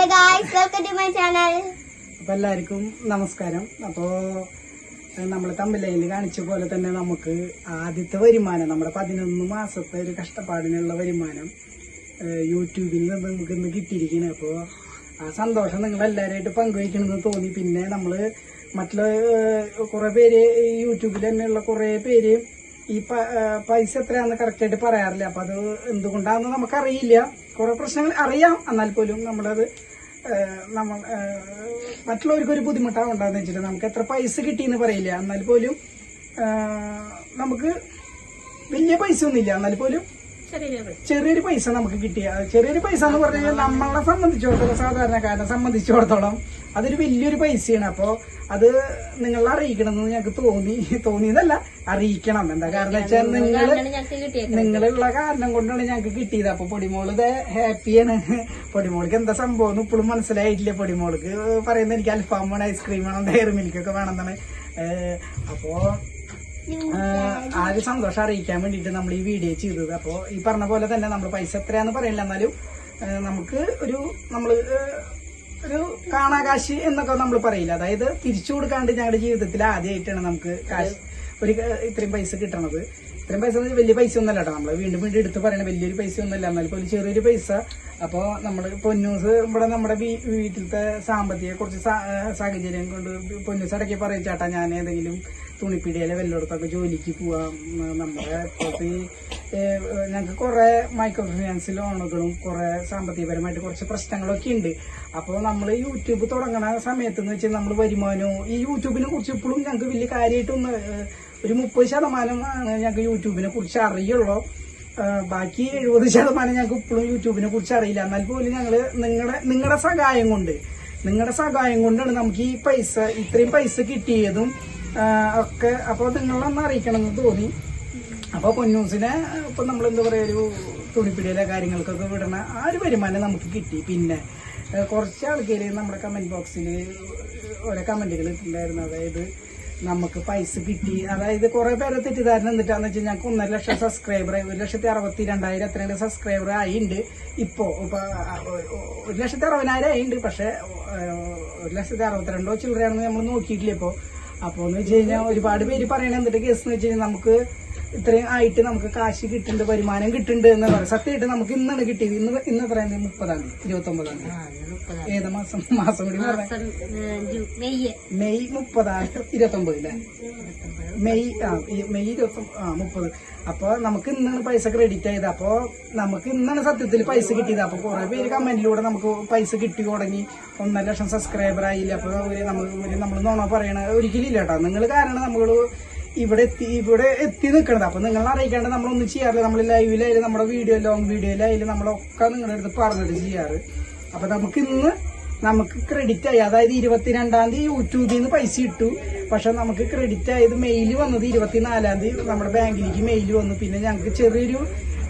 Hello guys, welcome to my channel. അപ്പോൾ എല്ലാവർക്കും നമസ്കാരം. അപ്പോൾ നമ്മൾ തമ്മിലയിൽ കാണിച്ച പോലെ തന്നെ നമുക്ക് ആദ്യത്തെ വരുമാനം നമ്മുടെ 11 മാസത്തെ ഒരു കഷ്ടപ്പാടിനുള്ള വരുമാനം യൂട്യൂബിൽ നിന്ന് നമുക്ക് ഇന്ന് കിട്ടിയിരിക്കുന്നത്. അപ്പോൾ ആ സന്തോഷം നിങ്ങൾ എല്ലാവരുമായിട്ട് പങ്കുവയ്ക്കണമെന്ന് തോന്നി. പിന്നെ നമ്മൾ മറ്റുള്ള കുറേ പേര് യൂട്യൂബിൽ തന്നെയുള്ള കുറേ പേര് ഈ പൈസ എത്രയാണെന്ന് കറക്റ്റായിട്ട് പറയാറില്ല. അപ്പം അത് എന്തുകൊണ്ടാണെന്ന് നമുക്കറിയില്ല. കുറേ പ്രശ്നങ്ങൾ അറിയാം, എന്നാൽ പോലും നമ്മളത് നമ്മൾ മറ്റുള്ളവർക്കൊരു ബുദ്ധിമുട്ടാവുണ്ടാന്ന് വെച്ചിട്ട് നമുക്ക് എത്ര പൈസ കിട്ടിയെന്ന് പറയില്ല. എന്നാൽ പോലും നമുക്ക് വലിയ പൈസ ഒന്നുമില്ല, എന്നാൽ പോലും ചെറിയൊരു പൈസ നമുക്ക് കിട്ടിയ ചെറിയൊരു പൈസ എന്ന് പറഞ്ഞു കഴിഞ്ഞാൽ നമ്മളെ സംബന്ധിച്ചിടത്തോളം, സാധാരണക്കാരനെ സംബന്ധിച്ചിടത്തോളം അതൊരു വലിയൊരു പൈസയാണ്. അപ്പോൾ അത് നിങ്ങളെ അറിയിക്കണമെന്ന് ഞങ്ങൾക്ക് തോന്നിയതല്ല, അറിയിക്കണം. എന്താ കാരണം വെച്ചാൽ നിങ്ങളുള്ള കാരണം കൊണ്ടാണ് ഞങ്ങൾക്ക് കിട്ടിയത്. അപ്പൊ പൊടിമോള് ഹാപ്പിയാണ്. പൊടിമോൾക്ക് എന്താ സംഭവം ഇപ്പോഴും മനസ്സിലായിട്ടില്ല. പൊടിമോൾക്ക് പറയുന്നത് എനിക്ക് അൽഫാം വേണം, ഐസ്ക്രീം വേണം, ഡയറി മിൽക്കൊക്കെ വേണമെന്നാണ്. അപ്പോ ആ ഒരു സന്തോഷം അറിയിക്കാൻ വേണ്ടിയിട്ട് നമ്മൾ ഈ വീഡിയോ ചെയ്തത്. അപ്പോൾ ഈ പറഞ്ഞ പോലെ തന്നെ നമ്മൾ പൈസ എത്രയാന്ന് പറയില്ല, എന്നാലും നമുക്ക് ഒരു കാണാകാശ് എന്നൊക്കെ നമ്മൾ പറയില്ല. അതായത് തിരിച്ചു കൊടുക്കാണ്ട് ഞങ്ങളുടെ ജീവിതത്തിൽ ആദ്യമായിട്ടാണ് നമുക്ക് കാശ് ഇത്രയും പൈസ കിട്ടണത്. ഇത്രയും പൈസ വലിയ പൈസ ഒന്നല്ല കേട്ടോ, നമ്മൾ വീണ്ടും എടുത്ത് പറയണ വലിയൊരു പൈസ ഒന്നല്ല, എന്നാൽ പോലും ചെറിയൊരു പൈസ. അപ്പോൾ നമ്മൾ പൊന്നൂസ് ഇവിടെ നമ്മുടെ വീട്ടിലത്തെ സാമ്പത്തിക കുറച്ച് സാഹചര്യം കൊണ്ട് പൊന്നൂസ് ഇടയ്ക്ക് പറയും, ചേട്ടാ ഞാൻ ഏതെങ്കിലും തുണിപ്പിടിയിലെ വല്ലയിടത്തൊക്കെ ജോലിക്ക് പോവാം. നമ്മുടെ ഇപ്പോഴത്തെ ഞങ്ങൾക്ക് കുറെ മൈക്രോ ഫിനാൻസ് ലോണുകളും കുറെ സാമ്പത്തികപരമായിട്ട് കുറച്ച് പ്രശ്നങ്ങളൊക്കെ ഉണ്ട്. അപ്പോൾ നമ്മൾ യൂട്യൂബ് തുടങ്ങണ സമയത്ത് എന്ന് വെച്ചാൽ നമ്മൾ വരുമാനവും ഈ യൂട്യൂബിനെ കുറിച്ച് ഇപ്പോഴും ഞങ്ങൾക്ക് വലിയ കാര്യമായിട്ടൊന്ന് ഒരു 30% ഞങ്ങൾക്ക് യൂട്യൂബിനെ കുറിച്ച് അറിയുള്ളൂ. ബാക്കി 70% ഞങ്ങൾക്ക് ഇപ്പോഴും യൂട്യൂബിനെ കുറിച്ച് അറിയില്ല. എന്നാൽ പോലും ഞങ്ങൾ നിങ്ങളുടെ സഹായം കൊണ്ടാണ് നമുക്ക് ഈ പൈസ ഇത്രയും പൈസ കിട്ടിയതും ഒക്കെ. അപ്പോൾ നിങ്ങളൊന്ന് അറിയിക്കണമെന്ന് തോന്നി. അപ്പോൾ പൊന്നൂസിനെ ഇപ്പം നമ്മൾ എന്താ പറയുക, ഒരു തുണിപ്പിടിയിലെ കാര്യങ്ങൾക്കൊക്കെ വിടണ ആ ഒരു വരുമാനം നമുക്ക് കിട്ടി. പിന്നെ കുറച്ച് ആൾക്കാർ നമ്മുടെ കമന്റ് ബോക്സിൽ ഓരോ കമന്റുകൾ ഇട്ടുണ്ടായിരുന്നു. അതായത് നമുക്ക് പൈസ കിട്ടി, അതായത് കുറെ പേരെ തെറ്റിദ്ധാരണ എന്നിട്ടാന്ന് വെച്ചാൽ ഞങ്ങൾക്ക് 1.5 ലക്ഷം സബ്സ്ക്രൈബർ, 1,62,200 എത്രയാണ് സബ്സ്ക്രൈബർ ആയിണ്ട്. ഇപ്പൊ 1,60,60,000 ആയിണ്ട്. പക്ഷെ 1,62,000 ചില്ലറയാണെന്ന് നമ്മൾ നോക്കിയിട്ടില്ല ഇപ്പോൾ. അപ്പോൾ എന്ന് വെച്ച് കഴിഞ്ഞാൽ ഒരുപാട് പേര് പറയണ എന്തിട്ട് കേസ് എന്ന് വെച്ച് കഴിഞ്ഞാൽ നമുക്ക് ഇത്രയും ആയിട്ട് നമുക്ക് കാശ് കിട്ടുന്നുണ്ട്, വരുമാനം കിട്ടുന്നുണ്ട് എന്ന് പറയും. സത്യമായിട്ട് നമുക്ക് ഇന്നാണ് കിട്ടിയത്. ഇന്ന് എത്രയാണ്? 30-ാം തീയതി 29-ാം തീയതി ഏത് മാസം കൂടി മെയ് 30, 29 അല്ലേ? മെയ് 30. അപ്പൊ നമുക്ക് ഇന്നാണ് പൈസ ക്രെഡിറ്റ് ആയത്. അപ്പൊ നമുക്ക് ഇന്നാണ് സത്യത്തിൽ പൈസ കിട്ടിയത്. അപ്പൊ കുറെ പേര് കമന്റിലൂടെ നമുക്ക് പൈസ കിട്ടി തുടങ്ങി, 1.5 ലക്ഷം സബ്സ്ക്രൈബർ ആയില്ല. അപ്പൊ നമ്മൾ നോണ പറയണ ഒരിക്കലും ഇല്ല കേട്ടോ. നിങ്ങൾ കാരണം നമ്മള് ഇവിടെ എത്തി നിൽക്കണത്. അപ്പൊ നിങ്ങളെ അറിയിക്കാണ്ട് നമ്മളൊന്നും ചെയ്യാറില്ല. നമ്മൾ ലൈവിലായാലും നമ്മുടെ ലോങ് വീഡിയോയിലായാലും നമ്മളൊക്കെ നിങ്ങളുടെ അടുത്ത് പറഞ്ഞിട്ട് ചെയ്യാറ്. അപ്പൊ നമുക്ക് ക്രെഡിറ്റ് ആയി. അതായത് 22-ാം തീയതി യൂട്യൂബിൽ നിന്ന് പൈസ ഇട്ടു. പക്ഷെ നമുക്ക് ക്രെഡിറ്റ് ആയത് മെയിൽ വന്നത് 24-ാം തീയതി നമ്മുടെ ബാങ്കിലേക്ക് മെയിൽ വന്നു. പിന്നെ ഞങ്ങൾക്ക് ചെറിയൊരു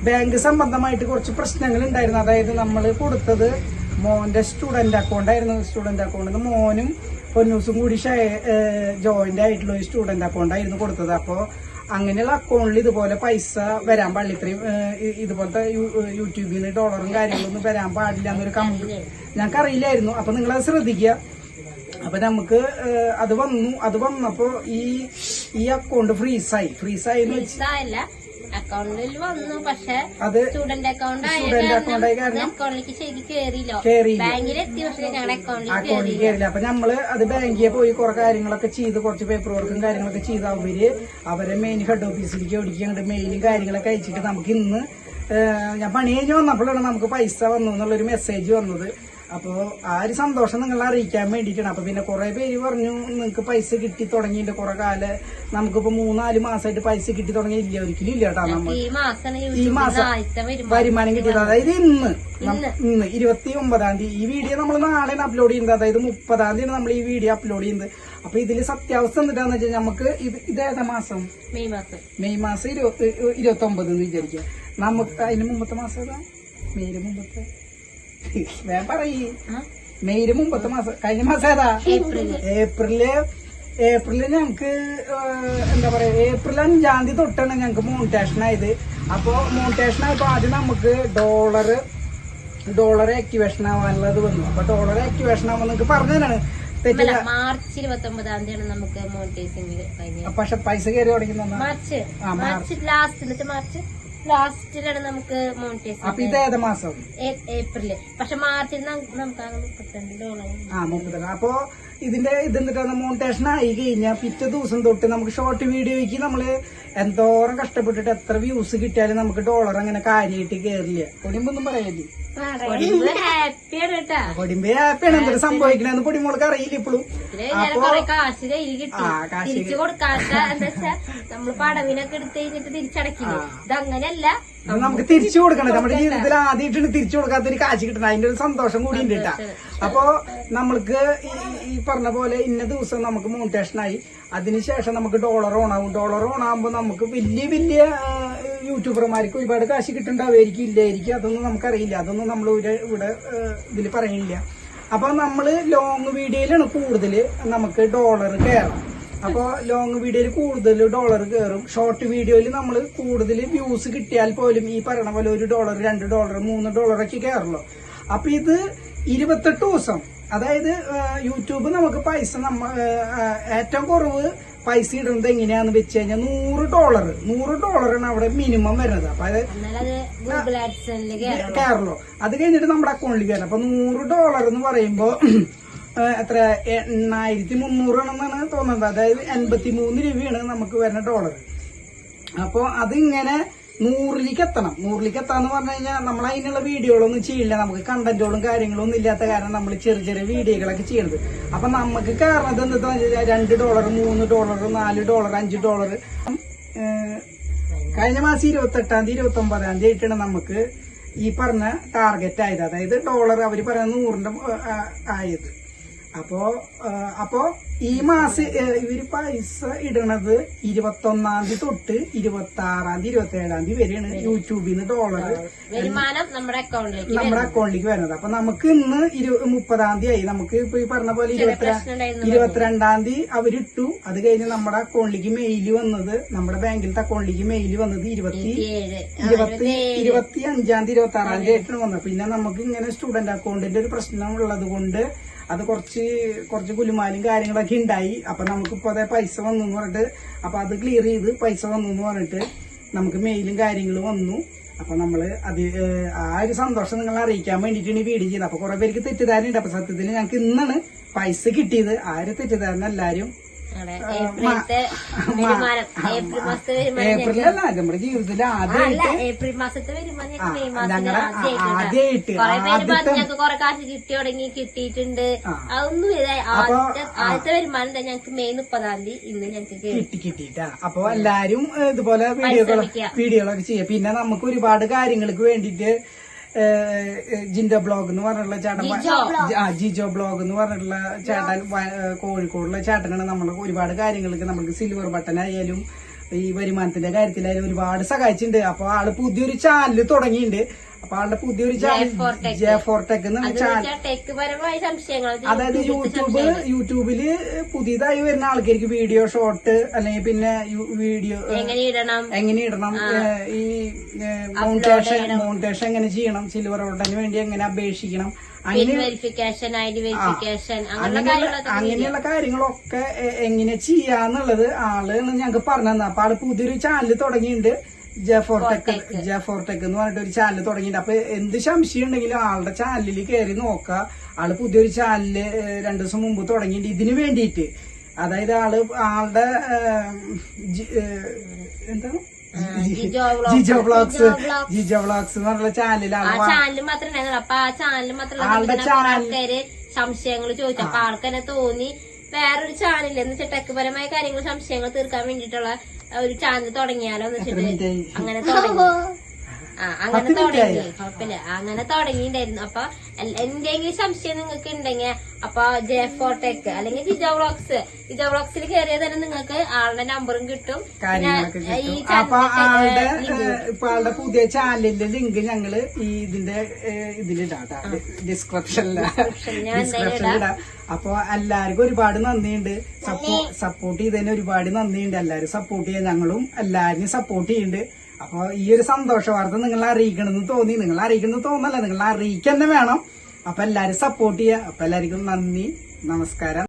ബാങ്ക് സംബന്ധമായിട്ട് കുറച്ച് പ്രശ്നങ്ങൾ ഉണ്ടായിരുന്നു. അതായത് നമ്മൾ കൊടുത്തത് മോന്റെ സ്റ്റുഡന്റ് അക്കൗണ്ട് ആയിരുന്നു. സ്റ്റുഡന്റ് അക്കൗണ്ടിൽ നിന്ന് മോനും പൊന്നൂസും കൂടി ജോയിന്റ് ആയിട്ടുള്ള ഒരു സ്റ്റുഡന്റ് അക്കൗണ്ട് ആയിരുന്നു കൊടുത്തത്. അപ്പോൾ അങ്ങനെയുള്ള അക്കൗണ്ടിൽ ഇതുപോലെ പൈസ വരാൻ പാടില്ല. ഇത്രയും ഇതുപോലത്തെ യൂട്യൂബിൽ നിന്ന് ഡോളറും കാര്യങ്ങളൊന്നും വരാൻ പാടില്ല എന്നൊരു കമ്പനി ഞങ്ങൾക്ക് അറിയില്ലായിരുന്നു. അപ്പൊ നിങ്ങളത് ശ്രദ്ധിക്കുക. അപ്പൊ നമുക്ക് അത് വന്നപ്പോ ഈ അക്കൗണ്ട് ഫ്രീസായി എന്ന് വെച്ചാൽ അക്കൗണ്ടിൽ വന്നു. പക്ഷെ അത് സ്റ്റുഡന്റ് അക്കൗണ്ട് കാരണം അക്കൗണ്ടിലേക്ക് ശരിക്കും കേറിയില്ല. ബാങ്കിൽ എത്തി, പക്ഷെ ഞങ്ങളുടെ അക്കൗണ്ടിൽ കയറില്ല. അപ്പൊ നമ്മള് അത് ബാങ്കിൽ പോയി കുറെ കാര്യങ്ങളൊക്കെ ചെയ്ത് കുറച്ച് പേപ്പർ വർക്കും കാര്യങ്ങളൊക്കെ ചെയ്ത് അവരെ മെയിൻ ഹെഡ് ഓഫീസിലേക്ക് ഓടിക്കാണ്ട് മെയിലും കാര്യങ്ങളൊക്കെ അയച്ചിട്ട് നമുക്ക് ഇന്ന് ഞാൻ പണി കഴിഞ്ഞ് വന്നപ്പോഴാണ് നമുക്ക് പൈസ വന്നു എന്നുള്ളൊരു മെസ്സേജ് വന്നത്. അപ്പോൾ ആ ഒരു സന്തോഷം നിങ്ങളെ അറിയിക്കാൻ വേണ്ടിയിട്ടാണ്. അപ്പൊ പിന്നെ കുറെ പേര് പറഞ്ഞു നിങ്ങൾക്ക് പൈസ കിട്ടി തുടങ്ങിയിട്ട് കുറെ കാലം, നമുക്കിപ്പോ 3-4 മാസമായിട്ട് പൈസ കിട്ടി തുടങ്ങിയില്ല. ഒരിക്കലും ഇല്ല കേട്ടോ. നമ്മൾ ഈ മാസം വരുമാനം കിട്ടിയത് അതായത് ഇന്ന് 29-ാം തീയതി ഈ വീഡിയോ നമ്മൾ നാളെയാണ് അപ്ലോഡ് ചെയ്യുന്നത്. അതായത് 30-ാം തീയതി നമ്മൾ ഈ വീഡിയോ അപ്ലോഡ് ചെയ്യുന്നത്. അപ്പൊ ഇതില് സത്യാവസ്ഥ എന്താണെന്ന് വെച്ചാൽ നമുക്ക് ഇതേതാ മാസം? മെയ് മാസം 29 എന്ന് വിചാരിക്കുക. നമുക്ക് അതിന് മുമ്പത്തെ മാസം ഏതാ? മെയ്യില് മുമ്പത്തെ വേഗം പറയ്. മെയ്യില് മുമ്പത്തെ മാസം, കഴിഞ്ഞ മാസം ഏതാ? ഏപ്രില് ഞങ്ങക്ക് എന്താ പറയാ, ഏപ്രിൽ 5-ാം തീയതി തൊട്ടാണ് ഞങ്ങക്ക് മോണിറ്റേഷൻ ആയത്. അപ്പൊ മോണിറ്റേഷൻ ആയപ്പോ ആദ്യം നമുക്ക് ഡോളർ ആക്ടിവേഷൻ ആവാനുള്ളത് വന്നു. അപ്പൊ ഡോളർ ആക്ടിവേഷൻ ആവുമ്പോൾ നിങ്ങൾക്ക് പറഞ്ഞതാണ് തെറ്റില്ല. മാർച്ച് 29-ാം തീയതിയാണ് നമുക്ക് മോണിറ്റൈസിംഗ് കഴിഞ്ഞത്. പക്ഷെ പൈസ കയറി തുടങ്ങുന്ന മാർച്ച് ലാസ്റ്റിലാണ് നമുക്ക് മോണിറ്റൈസിംഗ്. അപ്പൊ ഇത് ഏത് മാസം? ഏപ്രില്. പക്ഷെ മാർച്ചിൽ നമുക്ക് $32. 32. അപ്പൊ ഇതിന്റെ ഇതെന്നിട്ടാണ് മോണിറ്റേഷൻ ആയി കഴിഞ്ഞാൽ പിറ്റേ ദിവസം തൊട്ട് നമുക്ക് ഷോർട്ട് വീഡിയോയ്ക്ക് നമ്മള് എന്തോരം കഷ്ടപ്പെട്ടിട്ട് എത്ര വ്യൂസ് കിട്ടിയാലും നമുക്ക് ഡോളർ അങ്ങനെ കാര്യമായിട്ട് കയറില്ല. കൊടിമ്പൊന്നും പറയല്ലേ, കൊടിമ്പ് ഹാപ്പിയാണ്. എന്തൊരു സംഭവിക്കണെന്ന് പൊടിമോൾക്ക് അറിയില്ല ഇപ്പോഴും. കാശ് കയ്യിൽ കിട്ടി തിരിച്ചു കൊടുക്കാത്ത എന്താ വെച്ചാ നമ്മള് പടവിനൊക്കെ എടുത്ത് കഴിഞ്ഞിട്ട് തിരിച്ചടക്കില്ലേ, ഇതങ്ങനെയല്ല. നമുക്ക് തിരിച്ചു കൊടുക്കണം. നമ്മുടെ ജീവിതത്തിൽ ആദ്യമായിട്ടാണ് തിരിച്ചു കൊടുക്കാത്ത ഒരു കാശ് കിട്ടണം. അതിന്റെ ഒരു സന്തോഷം കൂടി ഉണ്ട് കേട്ടാ. അപ്പൊ നമ്മൾക്ക് ഈ പറഞ്ഞ പോലെ ഇന്ന ദിവസം നമുക്ക് മോണിറ്റേഷനായി, അതിനുശേഷം നമുക്ക് ഡോളർ ഓണാവും. ഡോളർ ഓണാകുമ്പോൾ നമുക്ക് വലിയ വലിയ യൂട്യൂബർമാർക്ക് ഒരുപാട് കാശ് കിട്ടുന്നുണ്ടാവുമായിരിക്കും, ഇല്ലായിരിക്കും, അതൊന്നും നമുക്കറിയില്ല. അതൊന്നും നമ്മൾ ഇവിടെ ഇതിൽ പറയണില്ല. അപ്പൊ നമ്മള് ലോങ് വീഡിയോയിലാണ് കൂടുതൽ നമുക്ക് ഡോളർ കയറാം. അപ്പൊ ലോങ് വീഡിയോയിൽ കൂടുതൽ ഡോളർ കയറും. ഷോർട്ട് വീഡിയോയിൽ നമ്മൾ കൂടുതൽ വ്യൂസ് കിട്ടിയാൽ പോലും ഈ പറയണ പോലെ $1, $2, $3 ഒക്കെ കയറുള്ളൂ. അപ്പൊ ഇത് 28 ദിവസം, അതായത് യൂട്യൂബ് നമുക്ക് പൈസ ഏറ്റവും കുറവ് പൈസ ഇടുന്നത് എങ്ങനെയാന്ന് വെച്ച് കഴിഞ്ഞാൽ $100 അവിടെ മിനിമം വരുന്നത്. അപ്പൊ അത് കയറുള്ളൂ. അത് കഴിഞ്ഞിട്ട് നമ്മുടെ അക്കൗണ്ടിൽ കയറും. അപ്പൊ $100 എന്ന് പറയുമ്പോ എത്ര 8300 ആണെന്നാണ് തോന്നുന്നത്. അതായത് 83 രൂപയാണ് നമുക്ക് വരുന്ന ഡോളർ. അപ്പൊ അതിങ്ങനെ 100ലേക്ക് എത്തണം. 100ലേക്ക് എത്താന്ന് പറഞ്ഞു കഴിഞ്ഞാൽ നമ്മൾ അതിനുള്ള വീഡിയോകളൊന്നും ചെയ്യില്ല. നമുക്ക് കണ്ടന്റുകളും കാര്യങ്ങളും ഒന്നും ഇല്ലാത്ത കാരണം നമ്മൾ ചെറിയ ചെറിയ വീഡിയോകളൊക്കെ ചെയ്യണത്. അപ്പൊ നമുക്ക് കയറുന്നത് എന്താണെന്ന് വെച്ചാൽ $2, $3, $4, $5. കഴിഞ്ഞ മാസം 28-ാം തീയതി 29-ാം തീയതി ആയിട്ടാണ് നമുക്ക് ഈ പറഞ്ഞ ടാർഗറ്റ് ആയത്. അതായത് ഡോളർ അവര് പറയുന്ന 100ന്റെ ആയത്. അപ്പോ ഈ മാസം ഇവര് പൈസ ഇടണത് 21-ാം തീയതി തൊട്ട് 26-ാം തീയതി 27-ാം തീയതി വരെയാണ് യൂട്യൂബിൽ നിന്ന് ഡോളർ വരുമാനം നമ്മുടെ അക്കൗണ്ടിലേക്ക് വരുന്നത്. അപ്പൊ നമുക്ക് ഇന്ന് 30-ാം തീയതി ആയി. നമുക്ക് ഇപ്പൊ ഈ പറഞ്ഞ പോലെ 22-ാം തീയതി അവരിട്ടു. അത് കഴിഞ്ഞ് നമ്മുടെ അക്കൗണ്ടിലേക്ക് മെയിൽ വന്നത്, നമ്മുടെ ബാങ്കിലത്തെ അക്കൗണ്ടിലേക്ക് മെയിൽ വന്നത് 25-ാം തീയതി 26-ാം തീയതി ആയിട്ടാണ് വന്നത്. പിന്നെ നമുക്ക് ഇങ്ങനെ സ്റ്റുഡന്റ് അക്കൗണ്ടിന്റെ ഒരു പ്രശ്നം ഉള്ളത് കൊണ്ട് അത് കുറച്ച് കുലുമാലും കാര്യങ്ങളൊക്കെ ഉണ്ടായി. അപ്പൊ നമുക്കിപ്പോ അതേ പൈസ വന്നു എന്ന് പറഞ്ഞിട്ട്, അപ്പൊ അത് ക്ലിയർ ചെയ്ത് പൈസ വന്നു എന്ന് പറഞ്ഞിട്ട് നമുക്ക് മെയിലും കാര്യങ്ങളും വന്നു. അപ്പൊ നമ്മള് അത് ആ ഒരു സന്തോഷം നിങ്ങളെ അറിയിക്കാൻ വേണ്ടിയിട്ടാണ് ഈ വീഡിയോ ചെയ്തത്. അപ്പൊ കുറെ പേർക്ക് തെറ്റിദ്ധാരണ ഉണ്ട്. അപ്പൊ സത്യത്തിൽ ഞങ്ങൾക്ക് ഇന്നാണ് പൈസ കിട്ടിയത്. ആ ഒരു തെറ്റിദ്ധാരണ എല്ലാരും ഏപ്രിലല്ല, നമ്മുടെ ജീവിതത്തിൽ ഏപ്രിൽ മാസത്തെ ഞങ്ങളുടെ ആദ്യമായിട്ട് കൊറേ കാശ് കിട്ടി തുടങ്ങി കിട്ടിയിട്ടുണ്ട്. അതൊന്നും ആദ്യത്തെ വരുമാനം ഞങ്ങൾക്ക് മെയ് 30-ാം തീയതി ഇന്ന് ഞങ്ങൾക്ക് കിട്ടിയിട്ടാ. അപ്പൊ എല്ലാരും ഇതുപോലെ വീഡിയോകളൊക്കെ ചെയ്യാം. പിന്നെ നമുക്ക് ഒരുപാട് കാര്യങ്ങൾക്ക് വേണ്ടിയിട്ട് ജിൻഡോ ബ്ലോഗ് എന്ന് പറഞ്ഞിട്ടുള്ള ചേട്ടൻ, ജിജോ ബ്ലോഗ് എന്ന് പറഞ്ഞിട്ടുള്ള ചേട്ടൻ, കോഴിക്കോടുള്ള ചേട്ടനാണ് നമ്മളെ ഒരുപാട് കാര്യങ്ങൾക്ക് നമുക്ക് സിൽവർ ബട്ടൺ ആയാലും ഈ വരുമാനത്തിന്റെ കാര്യത്തിലായാലും ഒരുപാട് സഹായിച്ചിട്ടുണ്ട്. അപ്പൊ ആള് പുതിയൊരു ചാനൽ തുടങ്ങിയിട്ടുണ്ട്. അപ്പൊ ആളുടെ പുതിയൊരു ചാനൽ J4Tech എന്നുള്ള ചാനൽ, അതായത് യൂട്യൂബില് പുതിയതായി വരുന്ന ആൾക്കാർക്ക് വീഡിയോ ഷോർട്ട് അല്ലെങ്കിൽ പിന്നെ വീഡിയോ എങ്ങനെ ഇടണം, ഈ മോണിറ്റേഷൻ എങ്ങനെ ചെയ്യണം, സിൽവർ ബട്ടണിന് വേണ്ടി എങ്ങനെ അപേക്ഷിക്കണം, അങ്ങനെയുള്ള കാര്യങ്ങളൊക്കെ എങ്ങനെ ചെയ്യാന്നുള്ളത് ആള് ഞങ്ങക്ക് പറഞ്ഞു തന്നെ. അപ്പൊ ആള് പുതിയൊരു ചാനൽ തുടങ്ങിയിട്ടുണ്ട്, J4Tech എന്ന് പറഞ്ഞിട്ട് ഒരു ചാനൽ തുടങ്ങിയിട്ടുണ്ട്. അപ്പൊ എന്ത് സംശയം ഉണ്ടെങ്കിലും ആളുടെ ചാനലിൽ കയറി നോക്കുക. ആള് പുതിയൊരു ചാനല് 2 ദിവസം മുമ്പ് തുടങ്ങിയിട്ടുണ്ട് ഇതിന് വേണ്ടിയിട്ട്. അതായത് ആളുടെ എന്താണ് ജിജോ വ്ളോഗ്സ് എന്ന് പറഞ്ഞ ചാനല് മാത്രമേ. അപ്പൊ ആ ചാനല് മാത്രമല്ല ആൾക്കാര് സംശയങ്ങൾ ചോദിച്ചു. അപ്പൊ ആൾക്കെന്നെ തോന്നി വേറൊരു ചാനൽ എന്ന് വെച്ചാൽ ടെക്പരമായ കാര്യങ്ങൾ സംശയങ്ങൾ തീർക്കാൻ വേണ്ടിയിട്ടുള്ള ഒരു ചാനൽ തുടങ്ങിയാലോ എന്ന് വെച്ചിട്ട് അങ്ങനെ തുടങ്ങി. കുഴപ്പമില്ല, അങ്ങനെ തുടങ്ങിയിട്ടുണ്ടായിരുന്നു. അപ്പൊ എന്തെങ്കിലും സംശയം നിങ്ങൾക്ക് ഉണ്ടെങ്കിൽ അപ്പൊ J4Tech അല്ലെങ്കിൽ ജിജോ വ്ളോഗ്സിൽ കയറിയാൽ തന്നെ നിങ്ങൾക്ക് ആളുടെ നമ്പറും കിട്ടും. അപ്പൊ ആളുടെ പുതിയ ചാനലിന്റെ ലിങ്ക് ഞങ്ങള് ഈ ഇതിലിടാം, ഡിസ്ക്രിപ്ഷനിലിടാം. അപ്പൊ എല്ലാവർക്കും ഒരുപാട് നന്ദിയുണ്ട്. സപ്പോർട്ട് ചെയ്തതിന് ഒരുപാട് നന്ദിയുണ്ട്. എല്ലാരും സപ്പോർട്ട് ചെയ്യാൻ ഞങ്ങളും എല്ലാരും സപ്പോർട്ട് ചെയ്യുന്നുണ്ട്. അപ്പൊ ഈ ഒരു സന്തോഷ വാർത്ത നിങ്ങളെ അറിയിക്കണമെന്ന് തോന്നി. നിങ്ങൾ അറിയിക്കണമെന്ന് തോന്നല്ല, നിങ്ങൾ അറിയിക്കന്നെ വേണം. അപ്പൊ എല്ലാരും സപ്പോർട്ട് ചെയ്യുക. അപ്പൊ എല്ലാവർക്കും നന്ദി, നമസ്കാരം.